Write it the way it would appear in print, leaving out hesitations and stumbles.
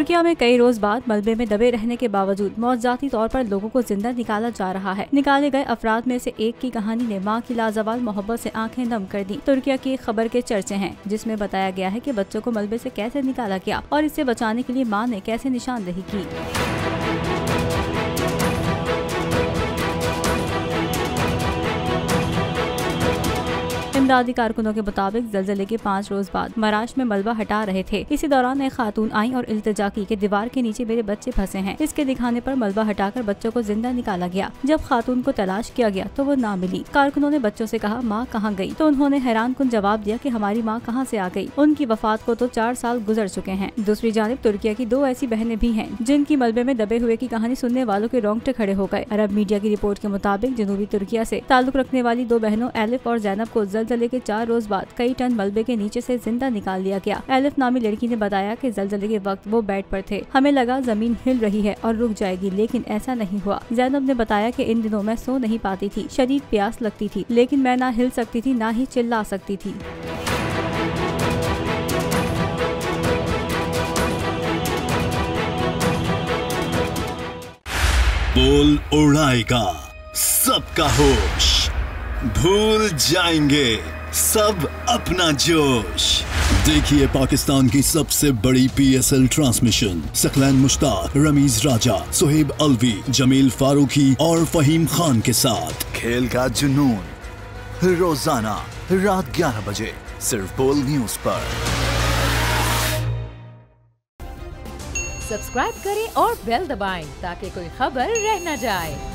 तुर्किया में कई रोज बाद मलबे में दबे रहने के बावजूद मौजूदी तौर पर लोगों को जिंदा निकाला जा रहा है। निकाले गए अफराद में से एक की कहानी ने माँ की लाजवाल मोहब्बत से आंखें नम कर दी। तुर्किया की खबर के चर्चे हैं जिसमें बताया गया है कि बच्चों को मलबे से कैसे निकाला गया और इससे बचाने के लिए माँ ने कैसे निशानदेही की। इमदादी कारकुनों के मुताबिक ज़लज़ले के 5 रोज बाद मराश में मलबा हटा रहे थे। इसी दौरान एक खातून आई और इल्तिजा की कि दीवार के नीचे मेरे बच्चे फंसे हैं। इसके दिखाने पर मलबा हटाकर बच्चों को जिंदा निकाला गया। जब खातून को तलाश किया गया तो वो ना मिली। कारकुनों ने बच्चों से कहा माँ कहाँ गई, तो उन्होंने हैरानकुन जवाब दिया कि हमारी माँ कहाँ से आ गई, उनकी वफात को तो 4 साल गुजर चुके हैं। दूसरी जानिब तुर्किया की 2 ऐसी बहनें भी हैं जिनकी मलबे में दबे हुए की कहानी सुनने वालों के रोंगटे खड़े हो गए। अरब मीडिया की रिपोर्ट के मुताबिक जनूबी तुर्किया से ताल्लुक रखने वाली 2 बहनों एलिफ और जैनब को ज़लज़ले के 4 रोज बाद कई टन मलबे के नीचे से जिंदा निकाल लिया गया। एलिफ नामी लड़की ने बताया कि ज़लज़ले के वक्त वो बेड पर थे। हमें लगा जमीन हिल रही है और रुक जाएगी, लेकिन ऐसा नहीं हुआ। जैनब ने बताया कि इन दिनों मैं सो नहीं पाती थी, शदीद प्यास लगती थी, लेकिन मैं ना हिल सकती थी ना ही चिल्ला सकती थी। बोल उड़ाएगा सबका होश, भूल जाएंगे सब अपना जोश। देखिए पाकिस्तान की सबसे बड़ी PSL ट्रांसमिशन सकलैन मुश्ताक, रमीज राजा, सुहेब अलवी, जमील फारूकी और फहीम खान के साथ खेल का जुनून रोजाना रात 11 बजे सिर्फ बोल न्यूज पर। सब्सक्राइब करें और बेल दबाएं ताकि कोई खबर रह न जाए।